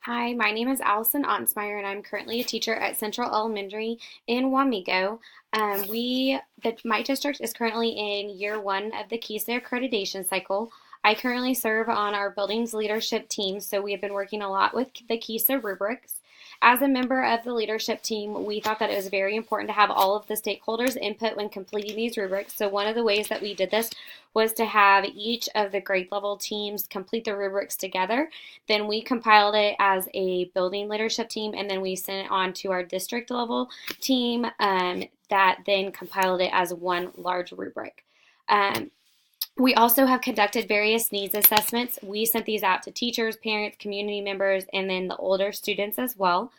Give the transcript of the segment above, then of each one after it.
Hi, my name is Allison Onsmeyer, and I'm currently a teacher at Central Elementary in Wamego. My district is currently in year one of the KESA accreditation cycle. I currently serve on our buildings leadership team, so we have been working a lot with the KESA rubrics. As a member of the leadership team, we thought that it was very important to have all of the stakeholders' input when completing these rubrics. So one of the ways that we did this was to have each of the grade level teams complete the rubrics together. Then we compiled it as a building leadership team, and then we sent it on to our district level team that then compiled it as one large rubric. We also have conducted various needs assessments. We sent these out to teachers, parents, community members, and then the older students as well.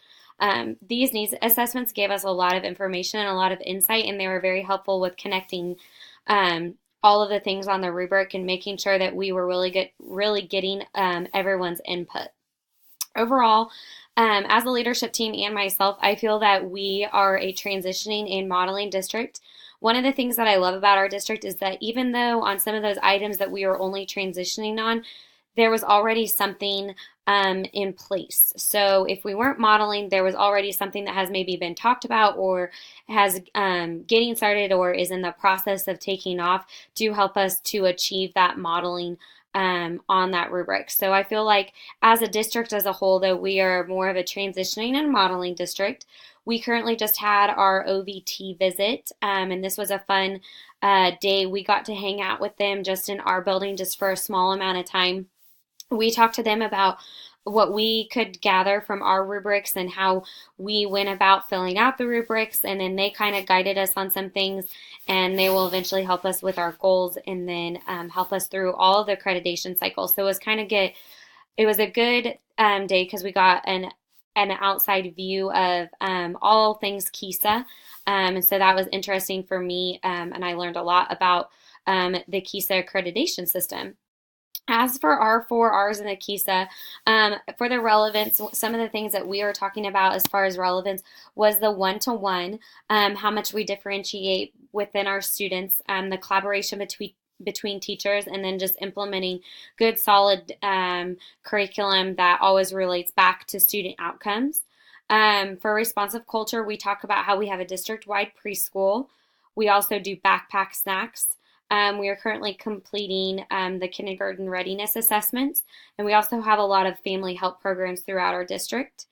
These needs assessments gave us a lot of information and a lot of insight, and they were very helpful with connecting all of the things on the rubric and making sure that we were really getting everyone's input. Overall, as a leadership team and myself, I feel that we are a transitioning and modeling district. One of the things that I love about our district is that even though on some of those items that we were only transitioning on, there was already something in place. So if we weren't modeling, there was already something that has maybe been talked about or has getting started or is in the process of taking off to help us to achieve that modeling on that rubric. So I feel like as a district as a whole, though, we are more of a transitioning and modeling district. We currently just had our OVT visit, and this was a fun day. We got to hang out with them just in our building just for a small amount of time. We talked to them about what we could gather from our rubrics and how we went about filling out the rubrics, and then they kind of guided us on some things, and they will eventually help us with our goals and then help us through all of the accreditation cycles. So it was a good day because we got an outside view of all things KESA, and so that was interesting for me, and I learned a lot about the KESA accreditation system. As for our 4Rs in the KESA, for the relevance, some of the things that we are talking about as far as relevance was the one-to-one, how much we differentiate within our students, the collaboration between teachers, and then just implementing good, solid curriculum that always relates back to student outcomes. For responsive culture, we talk about how we have a district-wide preschool. We also do backpack snacks. We are currently completing the kindergarten readiness assessments, and we also have a lot of family help programs throughout our district.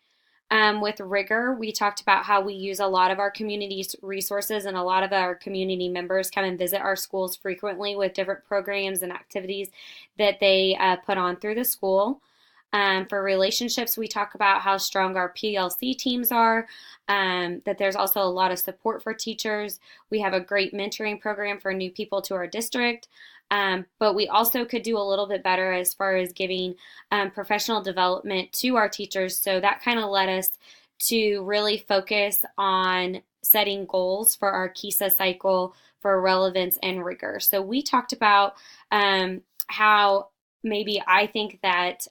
With rigor, we talked about how we use a lot of our community's resources, and a lot of our community members come and visit our schools frequently with different programs and activities that they put on through the school. For relationships, we talk about how strong our PLC teams are, that there's also a lot of support for teachers. We have a great mentoring program for new people to our district, but we also could do a little bit better as far as giving professional development to our teachers. So that kind of led us to really focus on setting goals for our KESA cycle for relevance and rigor. So we talked about how maybe I think that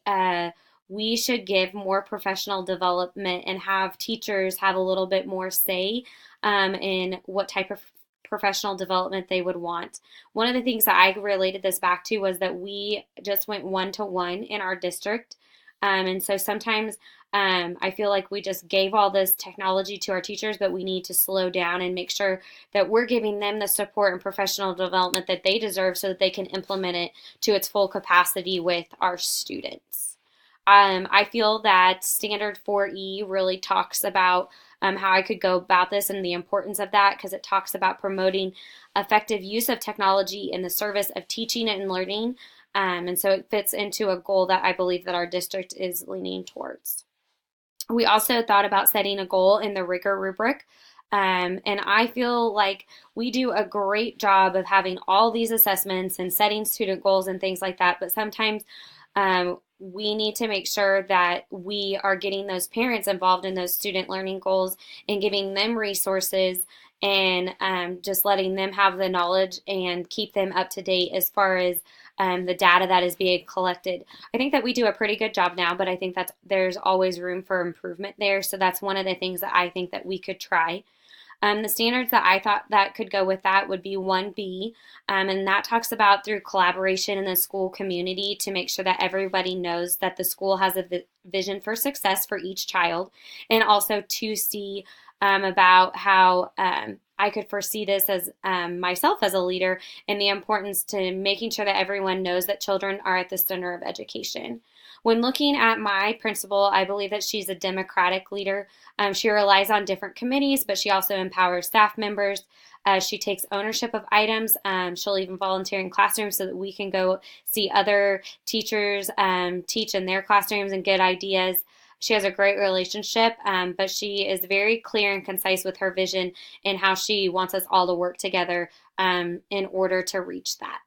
we should give more professional development and have teachers have a little bit more say in what type of professional development they would want. One of the things that I related this back to was that we just went one-to-one in our district. And so sometimes I feel like we just gave all this technology to our teachers, but we need to slow down and make sure that we're giving them the support and professional development that they deserve so that they can implement it to its full capacity with our students. I feel that Standard 4E really talks about how I could go about this and the importance of that, because it talks about promoting effective use of technology in the service of teaching and learning. And so it fits into a goal that I believe that our district is leaning towards. We also thought about setting a goal in the rigor rubric. And I feel like we do a great job of having all these assessments and setting student goals and things like that. But sometimes we need to make sure that we are getting those parents involved in those student learning goals and giving them resources and just letting them have the knowledge and keep them up to date as far as the data that is being collected. I think that we do a pretty good job now, but I think there's always room for improvement there. So that's one of the things that I think that we could try. The standards that I thought that could go with that would be 1B, and that talks about through collaboration in the school community to make sure that everybody knows that the school has a vision for success for each child, and also 2C, about how I could foresee this as myself as a leader and the importance to making sure that everyone knows that children are at the center of education. When looking at my principal, I believe that she's a democratic leader. She relies on different committees, but she also empowers staff members. She takes ownership of items. She'll even volunteer in classrooms so that we can go see other teachers teach in their classrooms and get ideas. She has a great relationship, but she is very clear and concise with her vision and how she wants us all to work together in order to reach that.